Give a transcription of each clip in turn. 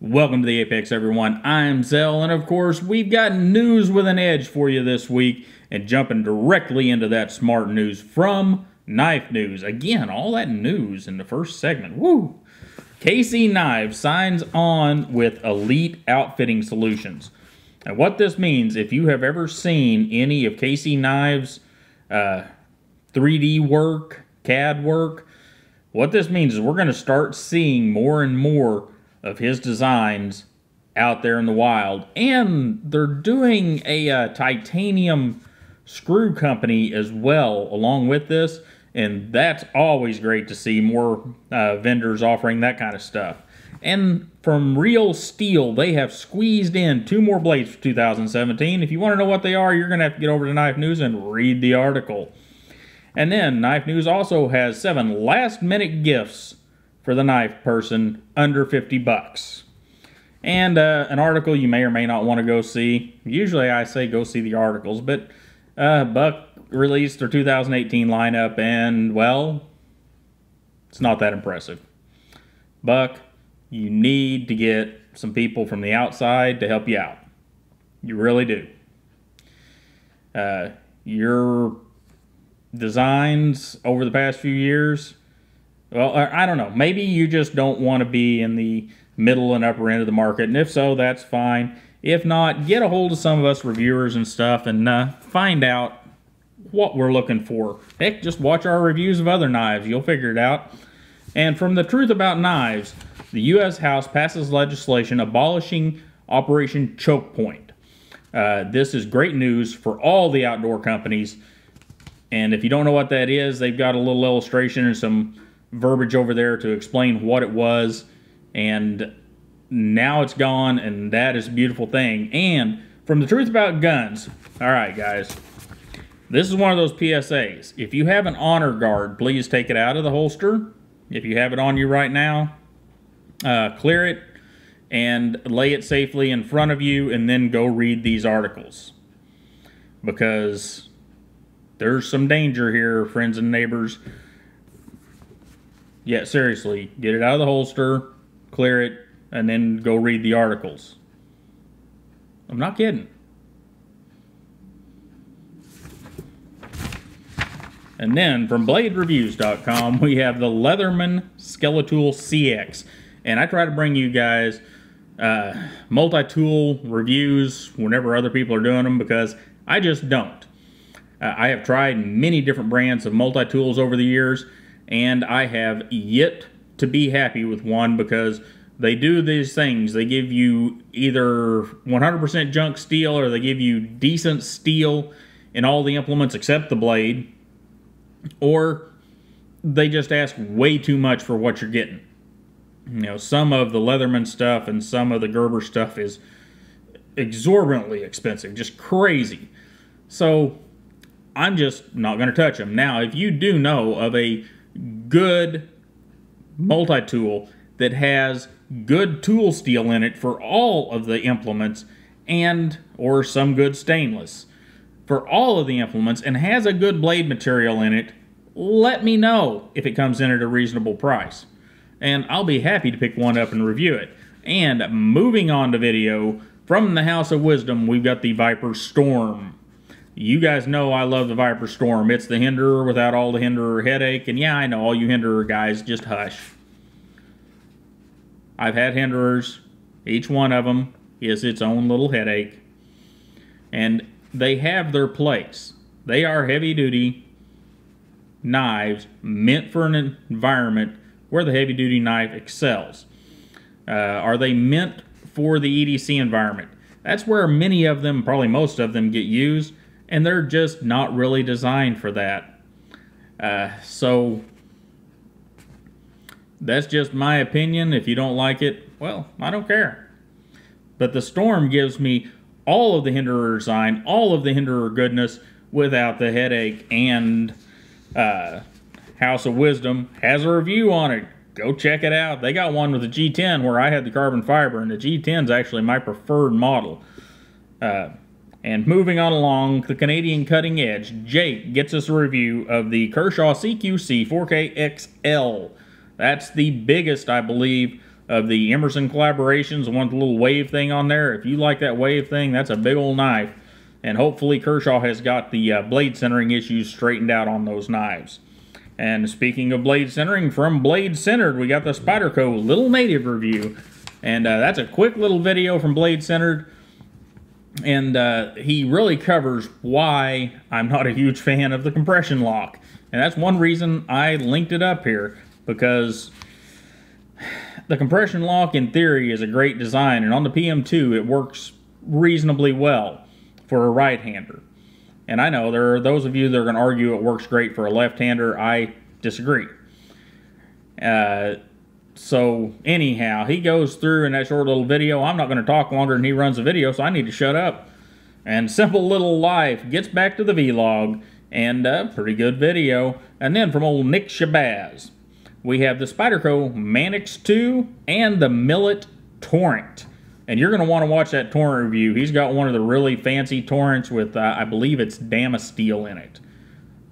Welcome to the Apex, everyone. I'm Zell, and of course, we've got news with an edge for you this week, and jumping directly into that smart news from Knife News. Again, all that news in the first segment. Woo! KC Knives signs on with Elite Outfitting Solutions. And what this means, if you have ever seen any of KC Knives' 3D work, CAD work, what this means is we're going to start seeing more and more of his designs out there in the wild. And they're doing a titanium screw company as well along with this. And that's always great to see more vendors offering that kind of stuff. And from Real Steel, they have squeezed in 2 more blades for 2017. If you want to know what they are, you're going to have to get over to Knife News and read the article. And then Knife News also has 7 last-minute gifts for the knife person under 50 bucks. And an article you may or may not want to go see. Usually I say go see the articles, but Buck released their 2018 lineup, and, well, it's not that impressive. Buck, you need to get some people from the outside to help you out. You really do. Your designs over the past few years, well, I don't know. Maybe you just don't want to be in the middle and upper end of the market, and if so, that's fine. If not, get a hold of some of us reviewers and stuff and find out what we're looking for. Heck, just watch our reviews of other knives. You'll figure it out. And from the truth about knives, the U.S. House passes legislation abolishing Operation Choke Point. This is great news for all the outdoor companies. And if you don't know what that is, they've got a little illustration and some verbiage over there to explain what it was. And now it's gone, and that is a beautiful thing. And from the truth about guns, all right, guys, this is one of those PSAs. If you have an honor guard, please take it out of the holster. If you have it on you right now, clear it and lay it safely in front of you, and then go read these articles. Because there's some danger here, friends and neighbors. Yeah, seriously, get it out of the holster, clear it, and then go read the articles. I'm not kidding. And then from BladeReviews.com, we have the Leatherman Skeletool CX. And I try to bring you guys multi-tool reviews whenever other people are doing them, because I just don't. I have tried many different brands of multi-tools over the years, and I have yet to be happy with one, because they do these things. They give you either 100% junk steel, or they give you decent steel in all the implements except the blade, or they just ask way too much for what you're getting. You know, some of the Leatherman stuff and some of the Gerber stuff is exorbitantly expensive, just crazy. So I'm just not going to touch them. Now, if you do know of a good multi-tool that has good tool steel in it for all of the implements, and or some good stainless for all of the implements, and has a good blade material in it, let me know if it comes in at a reasonable price, and I'll be happy to pick one up and review it. And moving on to video, from the House of Wisdom, we've got the Viper Storm. You guys know I love the Viper Storm. It's the Hinderer without all the Hinderer headache. And yeah, I know, all you Hinderer guys, just hush. I've had Hinderers. Each one of them is its own little headache. And they have their place. They are heavy-duty knives meant for an environment where the heavy-duty knife excels. Are they meant for the EDC environment? That's where many of them, probably most of them, get used. And they're just not really designed for that. So that's just my opinion. If you don't like it, well, I don't care. But the Storm gives me all of the Hinderer design, all of the Hinderer goodness, without the headache. And House of Wisdom has a review on it. Go check it out. They got one with the G10 where I had the carbon fiber, and the G10 is actually my preferred model. And moving on along, the Canadian Cutting Edge, Jake gets us a review of the Kershaw CQC 4K XL. That's the biggest, I believe, of the Emerson collaborations, the one with the little wave thing on there. If you like that wave thing, that's a big old knife. And hopefully Kershaw has got the blade centering issues straightened out on those knives. And speaking of blade centering, from Blade Centered, we got the Spyderco Little Native review. And that's a quick little video from Blade Centered. And he really covers why I'm not a huge fan of the compression lock. And that's one reason I linked it up here, because the compression lock in theory is a great design, and on the PM2 it works reasonably well for a right-hander. And I know there are those of you that are going to argue it works great for a left-hander. I disagree. So anyhow, he goes through in that short little video. I'm not going to talk longer than he runs the video, so I need to shut up. And Simple Little Life gets back to the vlog, and a pretty good video. And then from old Nick Shabazz, we have the Spyderco Manix 2 and the Millit Torrent. And you're going to want to watch that Torrent review. He's got one of the really fancy Torrents with, I believe it's Damasteel in it.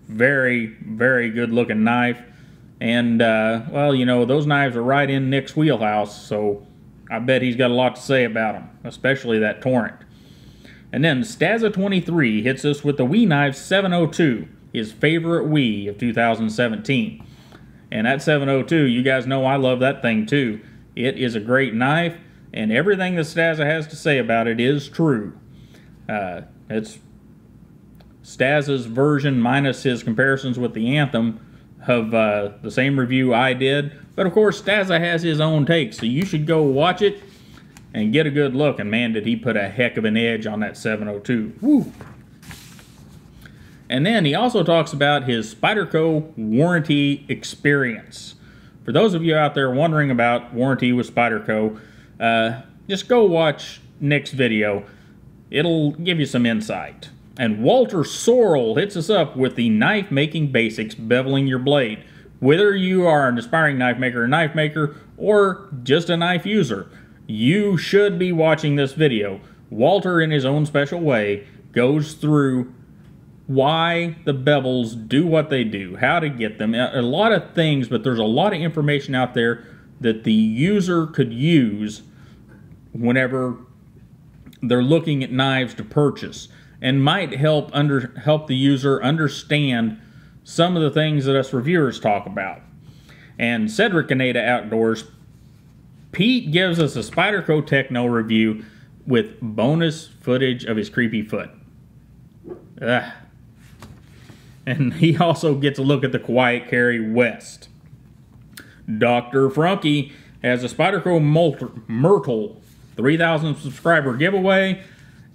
Very, very good looking knife. And, well, you know, those knives are right in Nick's wheelhouse, so I bet he's got a lot to say about them, especially that Torrent. And then Staza23 hits us with the WE Knife 702, his favorite WE of 2017. And that 702, you guys know I love that thing too. It is a great knife, and everything that Staza has to say about it is true. It's Staza's version minus his comparisons with the Anthem of the same review I did. But of course, Staza has his own take, so you should go watch it and get a good look. And man, did he put a heck of an edge on that 702. Woo! And then he also talks about his Spyderco warranty experience. For those of you out there wondering about warranty with Spyderco, just go watch Nick's video. It'll give you some insight. And Walter Sorrell hits us up with the knife making basics, beveling your blade. Whether you are an aspiring knife maker, or just a knife user, you should be watching this video. Walter, in his own special way, goes through why the bevels do what they do, how to get them, a lot of things, but there's a lot of information out there that the user could use whenever they're looking at knives to purchase, and might help the user understand some of the things that us reviewers talk about. And Cedric Canada Outdoors, Pete gives us a Spyderco Techno review with bonus footage of his creepy foot. Ugh. And he also gets a look at the Quiet Carry West. Dr. Frunky has a Spyderco Myrtle 3,000 subscriber giveaway,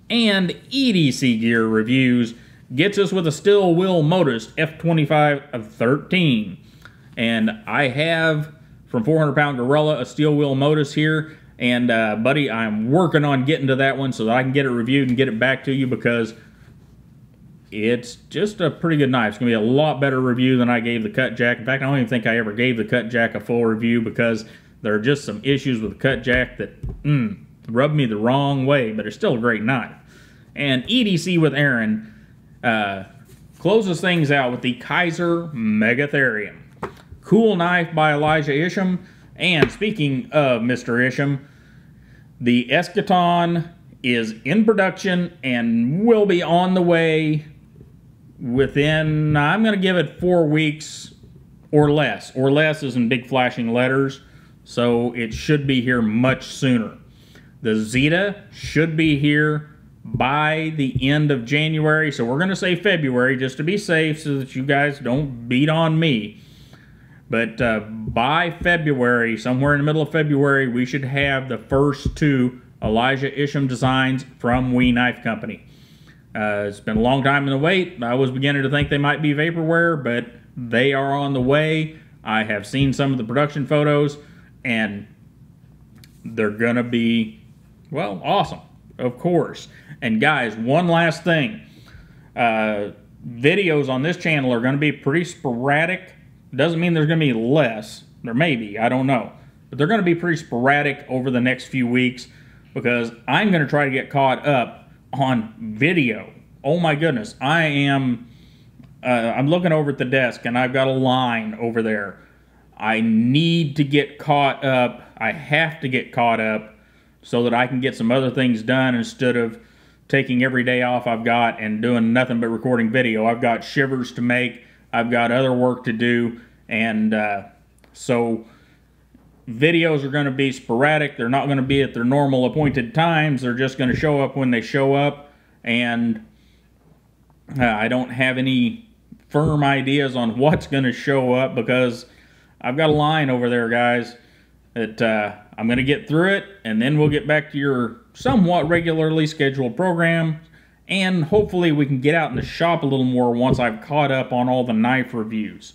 and EDC Gear Reviews gets us with a Steel Wheel Modus F25 13. And I have, from 400 Pound Gorilla, a Steel Wheel Modus here. And buddy, I'm working on getting to that one so that I can get it reviewed and get it back to you, because it's just a pretty good knife. It's going to be a lot better review than I gave the Cut Jack. In fact, I don't even think I ever gave the Cut Jack a full review, because there are just some issues with the Cut Jack that rubbed me the wrong way, but it's still a great knife. And EDC with Aaron closes things out with the Kaiser Megatherium. Cool knife by Elijah Isham. And speaking of Mr. Isham, the Eschaton is in production and will be on the way within, I'm going to give it 4 weeks or less. Or less is in big flashing letters, so it should be here much sooner. The Zeta should be here by the end of January, so we're going to say February just to be safe so that you guys don't beat on me. But by February, somewhere in the middle of February, we should have the first 2 Elijah Isham designs from WE Knife Company. It's been a long time in the wait. I was beginning to think they might be vaporware, but they are on the way. I have seen some of the production photos, and they're going to be, well, awesome, of course. And guys, one last thing. Videos on this channel are going to be pretty sporadic. Doesn't mean there's going to be less. There may be, I don't know. But they're going to be pretty sporadic over the next few weeks, because I'm going to try to get caught up on video. Oh my goodness. I'm looking over at the desk, and I've got a line over there I need to get caught up. I have to get caught up so that I can get some other things done instead of taking every day off I've got and doing nothing but recording video. I've got shivers to make. I've got other work to do. And so videos are going to be sporadic. They're not going to be at their normal appointed times. They're just going to show up when they show up. And I don't have any firm ideas on what's going to show up because I've got a line over there, guys, that I'm going to get through it, and then we'll get back to your somewhat regularly scheduled program, and hopefully we can get out in the shop a little more once I've caught up on all the knife reviews.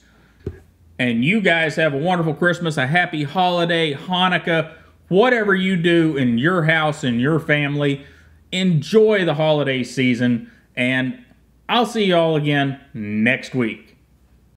And you guys have a wonderful Christmas, a happy holiday, Hanukkah, whatever you do in your house and your family. Enjoy the holiday season, and I'll see you all again next week.